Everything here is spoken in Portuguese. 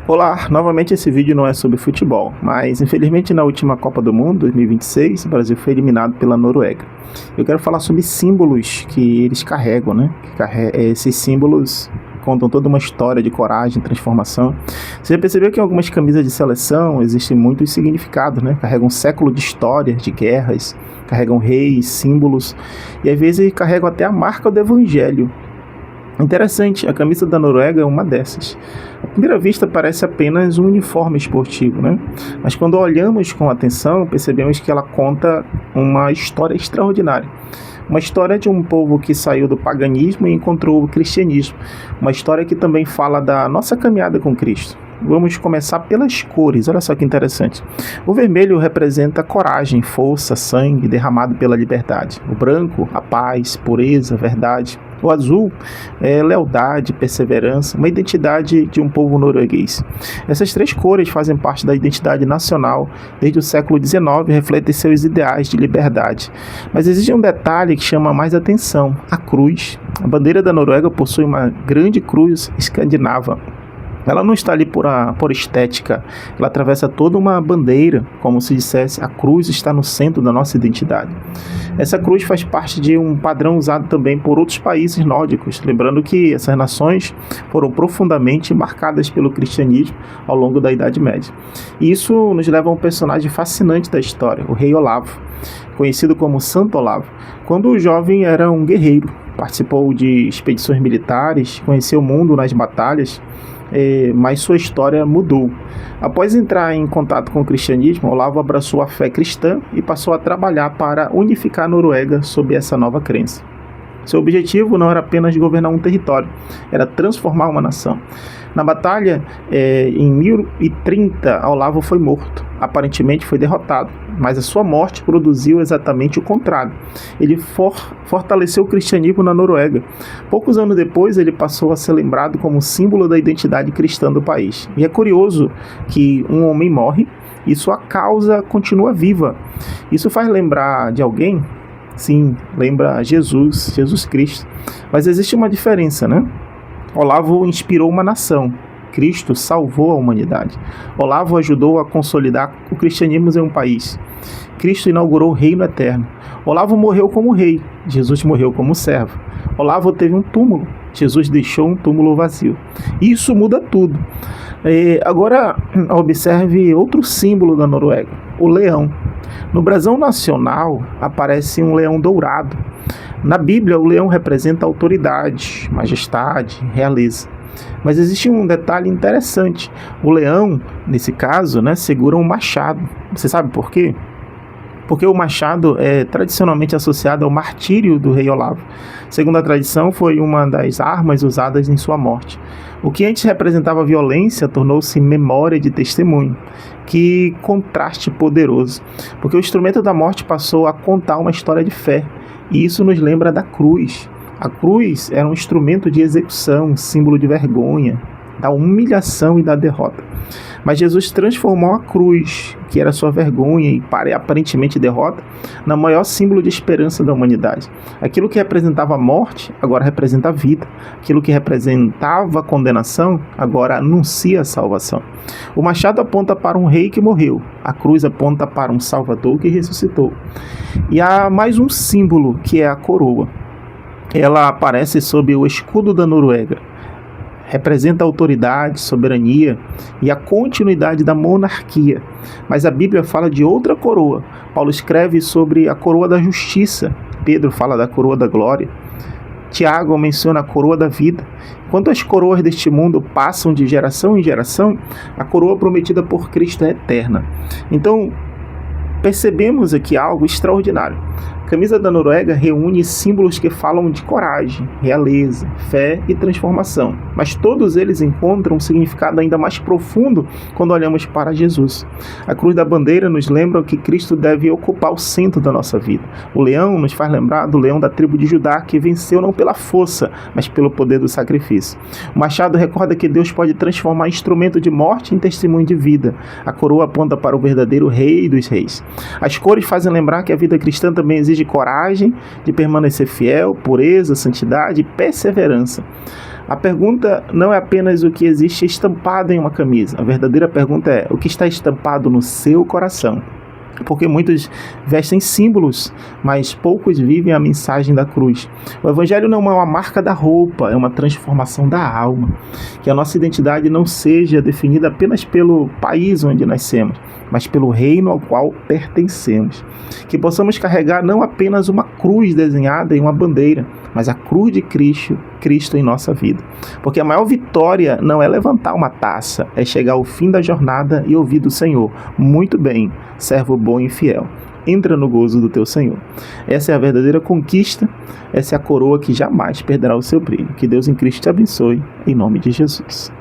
Olá, novamente esse vídeo não é sobre futebol, mas infelizmente na última Copa do Mundo, 2026, o Brasil foi eliminado pela Noruega. Eu quero falar sobre símbolos que eles carregam, né? Esses símbolos contam toda uma história de coragem, transformação. Você já percebeu que em algumas camisas de seleção existem muitos significados, né? Carregam um século de história, de guerras, carregam reis, símbolos, e às vezes carregam até a marca do evangelho. Interessante, a camisa da Noruega é uma dessas. À primeira vista parece apenas um uniforme esportivo, né? Mas quando olhamos com atenção, percebemos que ela conta uma história extraordinária. Uma história de um povo que saiu do paganismo e encontrou o cristianismo. Uma história que também fala da nossa caminhada com Cristo. Vamos começar pelas cores, olha só que interessante. O vermelho representa coragem, força, sangue derramado pela liberdade. O branco, a paz, pureza, verdade. O azul é lealdade, perseverança, uma identidade de um povo norueguês. Essas três cores fazem parte da identidade nacional desde o século XIX e refletem seus ideais de liberdade. Mas existe um detalhe que chama mais atenção: a cruz. A bandeira da Noruega possui uma grande cruz escandinava. Ela não está ali por estética, ela atravessa toda uma bandeira, como se dissesse, a cruz está no centro da nossa identidade. Essa cruz faz parte de um padrão usado também por outros países nórdicos, lembrando que essas nações foram profundamente marcadas pelo cristianismo ao longo da Idade Média. E isso nos leva a um personagem fascinante da história, o rei Olavo, conhecido como Santo Olavo. Quando o jovem era um guerreiro, participou de expedições militares, conheceu o mundo nas batalhas, mas sua história mudou. Após entrar em contato com o cristianismo, Olavo abraçou a fé cristã e passou a trabalhar para unificar a Noruega sob essa nova crença. Seu objetivo não era apenas governar um território, era transformar uma nação. Na batalha, em 1030, Olavo foi morto. Aparentemente foi derrotado, mas a sua morte produziu exatamente o contrário. Ele fortaleceu o cristianismo na Noruega. Poucos anos depois, ele passou a ser lembrado como símbolo da identidade cristã do país. E é curioso que um homem morre e sua causa continua viva. Isso faz lembrar de alguém? Sim, lembra Jesus Cristo. Mas existe uma diferença, né? Olavo inspirou uma nação. Cristo salvou a humanidade. Olavo ajudou a consolidar o cristianismo em um país. Cristo inaugurou o reino eterno. Olavo morreu como rei. Jesus morreu como servo. Olavo teve um túmulo. Jesus deixou um túmulo vazio. Isso muda tudo. Agora, observe outro símbolo da Noruega, o leão. No brasão nacional aparece um leão dourado. Na Bíblia, o leão representa autoridade, majestade, realeza. Mas existe um detalhe interessante. O leão, nesse caso, segura um machado. Você sabe por quê? Porque o machado é tradicionalmente associado ao martírio do rei Olavo. Segundo a tradição, foi uma das armas usadas em sua morte. O que antes representava violência tornou-se memória de testemunho. Que contraste poderoso, porque o instrumento da morte passou a contar uma história de fé, e isso nos lembra da cruz. A cruz era um instrumento de execução, símbolo de vergonha, da humilhação e da derrota. Mas Jesus transformou a cruz, que era sua vergonha e aparentemente derrota, no maior símbolo de esperança da humanidade. Aquilo que representava a morte, agora representa a vida. Aquilo que representava a condenação, agora anuncia a salvação. O machado aponta para um rei que morreu. A cruz aponta para um salvador que ressuscitou. E há mais um símbolo, que é a coroa. Ela aparece sob o escudo da Noruega. Representa a autoridade, soberania e a continuidade da monarquia. Mas a Bíblia fala de outra coroa. Paulo escreve sobre a coroa da justiça. Pedro fala da coroa da glória. Tiago menciona a coroa da vida. Enquanto as coroas deste mundo passam de geração em geração, a coroa prometida por Cristo é eterna. Então, percebemos aqui algo extraordinário. A camisa da Noruega reúne símbolos que falam de coragem, realeza, fé e transformação, mas todos eles encontram um significado ainda mais profundo quando olhamos para Jesus. A cruz da bandeira nos lembra que Cristo deve ocupar o centro da nossa vida. O leão nos faz lembrar do leão da tribo de Judá, que venceu não pela força, mas pelo poder do sacrifício. O machado recorda que Deus pode transformar instrumento de morte em testemunho de vida. A coroa aponta para o verdadeiro Rei dos Reis. As cores fazem lembrar que a vida cristã também exige coragem de permanecer fiel, pureza, santidade e perseverança. A pergunta não é apenas o que existe estampado em uma camisa. A verdadeira pergunta é o que está estampado no seu coração. Porque muitos vestem símbolos, mas poucos vivem a mensagem da cruz. O Evangelho não é uma marca da roupa, é uma transformação da alma. Que a nossa identidade não seja definida apenas pelo país onde nascemos, mas pelo reino ao qual pertencemos. Que possamos carregar não apenas uma cruz desenhada em uma bandeira, mas a cruz de Cristo em nossa vida. Porque a maior vitória não é levantar uma taça, é chegar ao fim da jornada e ouvir do Senhor: muito bem, servo bom e fiel. Entra no gozo do teu Senhor. Essa é a verdadeira conquista, essa é a coroa que jamais perderá o seu brilho. Que Deus em Cristo te abençoe, em nome de Jesus.